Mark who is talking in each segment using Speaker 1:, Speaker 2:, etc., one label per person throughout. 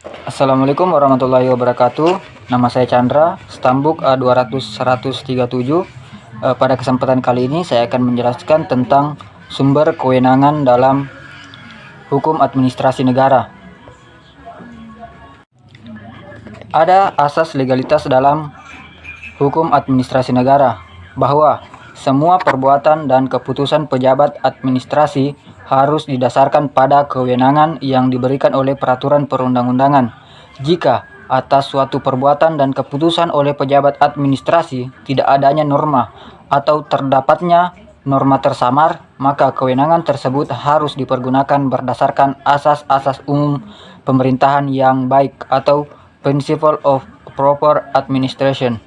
Speaker 1: Assalamualaikum warahmatullahi wabarakatuh. Nama saya Chandra, Stambuk A200-137. Pada kesempatan kali ini saya akan menjelaskan tentang sumber kewenangan dalam hukum administrasi negara. Ada asas legalitas dalam hukum administrasi negara bahwa semua perbuatan dan keputusan pejabat administrasi harus didasarkan pada kewenangan yang diberikan oleh peraturan perundang-undangan. Jika atas suatu perbuatan dan keputusan oleh pejabat administrasi tidak adanya norma atau terdapatnya norma tersamar, maka kewenangan tersebut harus dipergunakan berdasarkan asas-asas umum pemerintahan yang baik atau Principle of Proper Administration.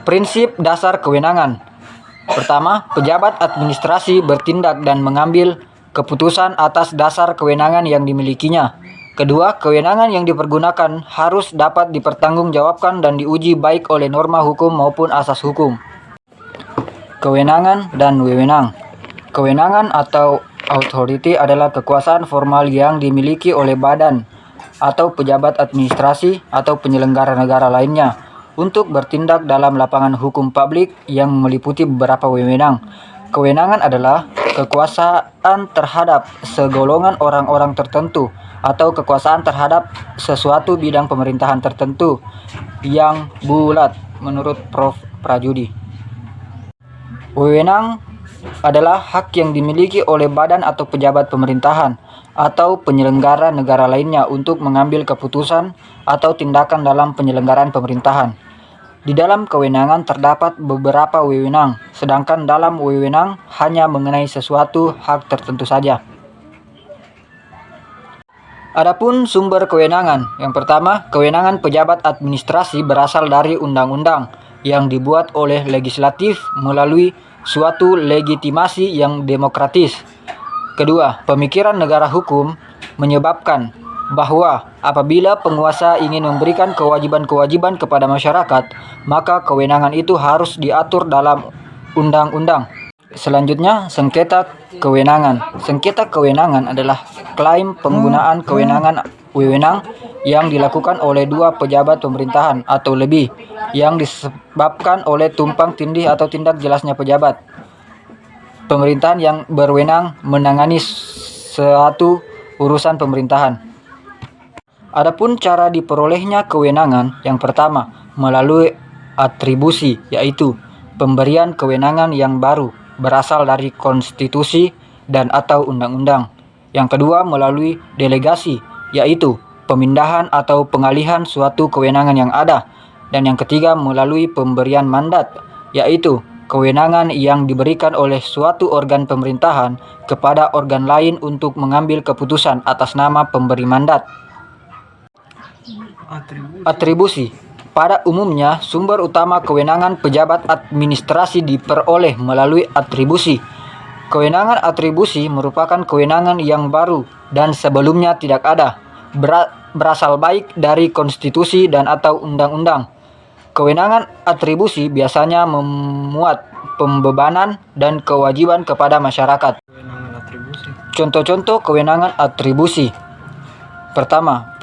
Speaker 1: Prinsip dasar kewenangan. Pertama, pejabat administrasi bertindak dan mengambil keputusan atas dasar kewenangan yang dimilikinya. Kedua, kewenangan yang dipergunakan harus dapat dipertanggungjawabkan dan diuji baik oleh norma hukum maupun asas hukum. Kewenangan dan wewenang. Kewenangan atau authority adalah kekuasaan formal yang dimiliki oleh badan atau pejabat administrasi atau penyelenggara negara lainnya untuk bertindak dalam lapangan hukum publik yang meliputi beberapa wewenang. Kewenangan adalah kekuasaan terhadap segolongan orang-orang tertentu atau kekuasaan terhadap sesuatu bidang pemerintahan tertentu yang bulat menurut Prof. Prajudi. Wewenang adalah hak yang dimiliki oleh badan atau pejabat pemerintahan atau penyelenggara negara lainnya untuk mengambil keputusan atau tindakan dalam penyelenggaraan pemerintahan. Di dalam kewenangan terdapat beberapa wewenang, sedangkan dalam wewenang hanya mengenai sesuatu hak tertentu saja. Adapun sumber kewenangan, yang pertama, kewenangan pejabat administrasi berasal dari undang-undang yang dibuat oleh legislatif melalui suatu legitimasi yang demokratis. Kedua, pemikiran negara hukum menyebabkan bahwa apabila penguasa ingin memberikan kewajiban-kewajiban kepada masyarakat, maka kewenangan itu harus diatur dalam undang-undang. Selanjutnya, sengketa kewenangan. Sengketa kewenangan adalah klaim penggunaan kewenangan wewenang yang dilakukan oleh dua pejabat pemerintahan atau lebih yang disebabkan oleh tumpang tindih atau tindak jelasnya pejabat pemerintahan yang berwenang menangani suatu urusan pemerintahan. Adapun cara diperolehnya kewenangan, yang pertama, melalui atribusi, yaitu pemberian kewenangan yang baru berasal dari konstitusi dan atau undang-undang. Yang kedua, melalui delegasi, yaitu pemindahan atau pengalihan suatu kewenangan yang ada. Dan yang ketiga, melalui pemberian mandat, yaitu kewenangan yang diberikan oleh suatu organ pemerintahan kepada organ lain untuk mengambil keputusan atas nama pemberi mandat. Atribusi. Pada umumnya, sumber utama kewenangan pejabat administrasi diperoleh melalui atribusi. Kewenangan atribusi merupakan kewenangan yang baru dan sebelumnya tidak ada, berasal baik dari konstitusi dan atau undang-undang. Kewenangan atribusi biasanya memuat pembebanan dan kewajiban kepada masyarakat. Contoh-contoh kewenangan atribusi. Pertama,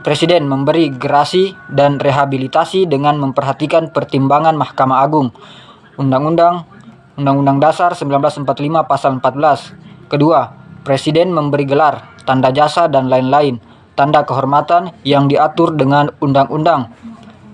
Speaker 1: Presiden memberi gerasi dan rehabilitasi dengan memperhatikan pertimbangan Mahkamah Agung. Undang-Undang Dasar 1945 Pasal 14. Kedua, Presiden memberi gelar, tanda jasa dan lain-lain, tanda kehormatan yang diatur dengan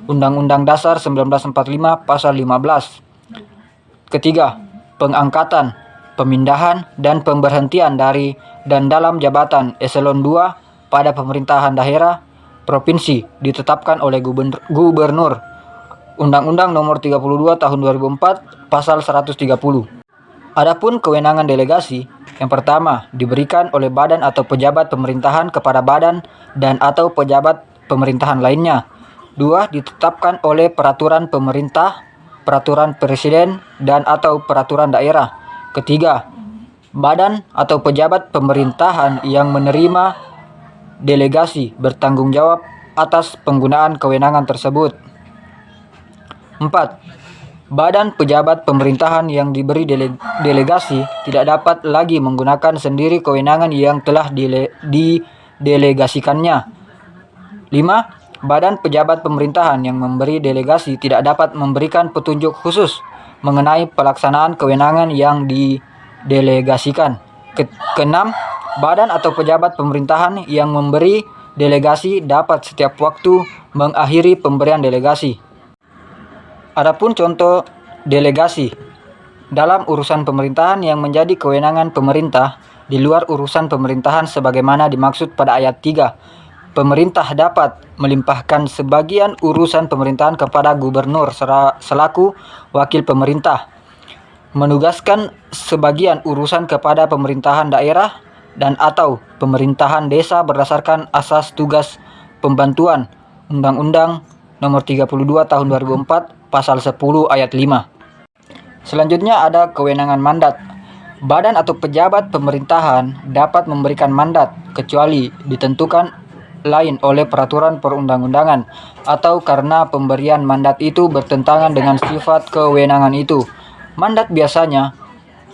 Speaker 1: Undang-Undang Dasar 1945 Pasal 15. Ketiga, pengangkatan, pemindahan, dan pemberhentian dari dan dalam jabatan eselon 2 pada pemerintahan daerah, provinsi ditetapkan oleh gubernur. Undang-Undang Nomor 32 Tahun 2004 Pasal 130. Adapun kewenangan delegasi, yang pertama diberikan oleh badan atau pejabat pemerintahan kepada badan dan atau pejabat pemerintahan lainnya. Dua, ditetapkan oleh peraturan pemerintah, peraturan presiden, dan atau peraturan daerah. Ketiga, badan atau pejabat pemerintahan yang menerima delegasi bertanggung jawab atas penggunaan kewenangan tersebut. 4. Badan pejabat pemerintahan yang diberi delegasi tidak dapat lagi menggunakan sendiri kewenangan yang telah mendelegasikannya. 5. Badan pejabat pemerintahan yang memberi delegasi tidak dapat memberikan petunjuk khusus mengenai pelaksanaan kewenangan yang didelegasikan. Keenam, badan atau pejabat pemerintahan yang memberi delegasi dapat setiap waktu mengakhiri pemberian delegasi. Adapun contoh delegasi dalam urusan pemerintahan yang menjadi kewenangan pemerintah di luar urusan pemerintahan sebagaimana dimaksud pada ayat 3. Pemerintah dapat melimpahkan sebagian urusan pemerintahan kepada gubernur selaku wakil pemerintah, menugaskan sebagian urusan kepada pemerintahan daerah dan atau pemerintahan desa berdasarkan asas tugas pembantuan Undang-Undang Nomor 32 Tahun 2004 Pasal 10 Ayat 5. Selanjutnya ada kewenangan mandat. Badan atau pejabat pemerintahan dapat memberikan mandat kecuali ditentukan lain oleh peraturan perundang-undangan atau karena pemberian mandat itu bertentangan dengan sifat kewenangan itu. Mandat biasanya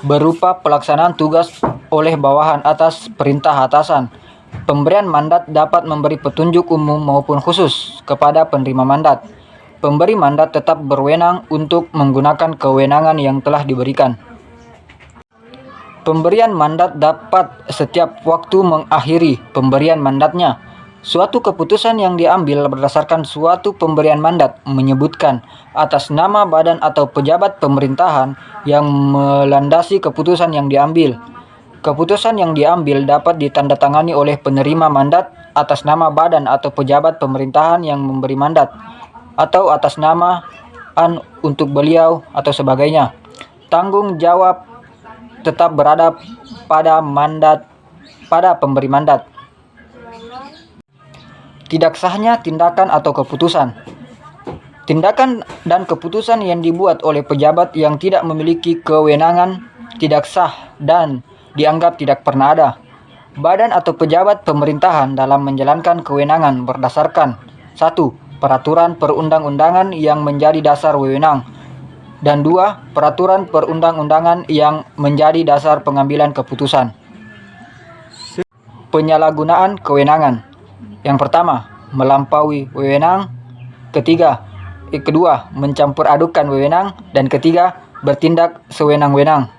Speaker 1: berupa pelaksanaan tugas oleh bawahan atas perintah atasan. Pemberian mandat dapat memberi petunjuk umum maupun khusus kepada penerima mandat. Pemberi mandat tetap berwenang untuk menggunakan kewenangan yang telah diberikan. Pemberian mandat dapat setiap waktu mengakhiri pemberian mandatnya. Suatu keputusan yang diambil berdasarkan suatu pemberian mandat menyebutkan atas nama badan atau pejabat pemerintahan yang melandasi keputusan yang diambil. Keputusan yang diambil dapat ditandatangani oleh penerima mandat atas nama badan atau pejabat pemerintahan yang memberi mandat, atau atas nama untuk beliau atau sebagainya. Tanggung jawab tetap berada pada pemberi mandat. Tidak sahnya tindakan atau keputusan. Tindakan dan keputusan yang dibuat oleh pejabat yang tidak memiliki kewenangan tidak sah dan dianggap tidak pernah ada. Badan atau pejabat pemerintahan dalam menjalankan kewenangan berdasarkan 1. Peraturan perundang-undangan yang menjadi dasar wewenang, dan 2. Peraturan perundang-undangan yang menjadi dasar pengambilan keputusan. Penyalahgunaan kewenangan. Yang pertama, melampaui wewenang. Kedua, mencampur adukan wewenang. Dan ketiga, bertindak sewenang-wenang.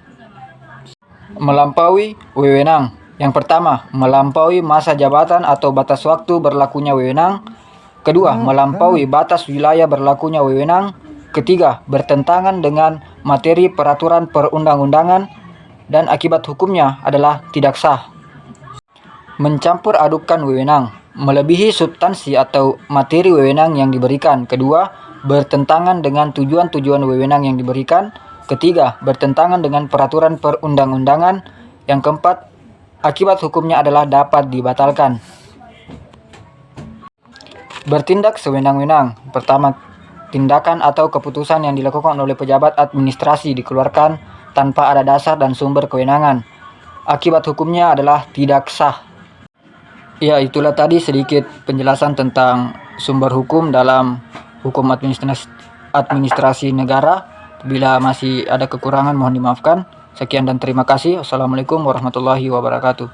Speaker 1: Melampaui wewenang. Yang pertama, melampaui masa jabatan atau batas waktu berlakunya wewenang. Kedua, melampaui batas wilayah berlakunya wewenang. Ketiga, bertentangan dengan materi peraturan perundang-undangan. Dan akibat hukumnya adalah tidak sah. Mencampur adukan wewenang. Melebihi substansi atau materi wewenang yang diberikan. Kedua, bertentangan dengan tujuan-tujuan wewenang yang diberikan. Ketiga, bertentangan dengan peraturan perundang-undangan. Yang keempat, akibat hukumnya adalah dapat dibatalkan. Bertindak sewenang-wenang. Pertama, tindakan atau keputusan yang dilakukan oleh pejabat administrasi dikeluarkan tanpa ada dasar dan sumber kewenangan. Akibat hukumnya adalah tidak sah. Ya, itulah tadi sedikit penjelasan tentang sumber hukum dalam hukum administrasi negara. Bila masih ada kekurangan mohon dimaafkan. Sekian dan terima kasih. Wassalamualaikum warahmatullahi wabarakatuh.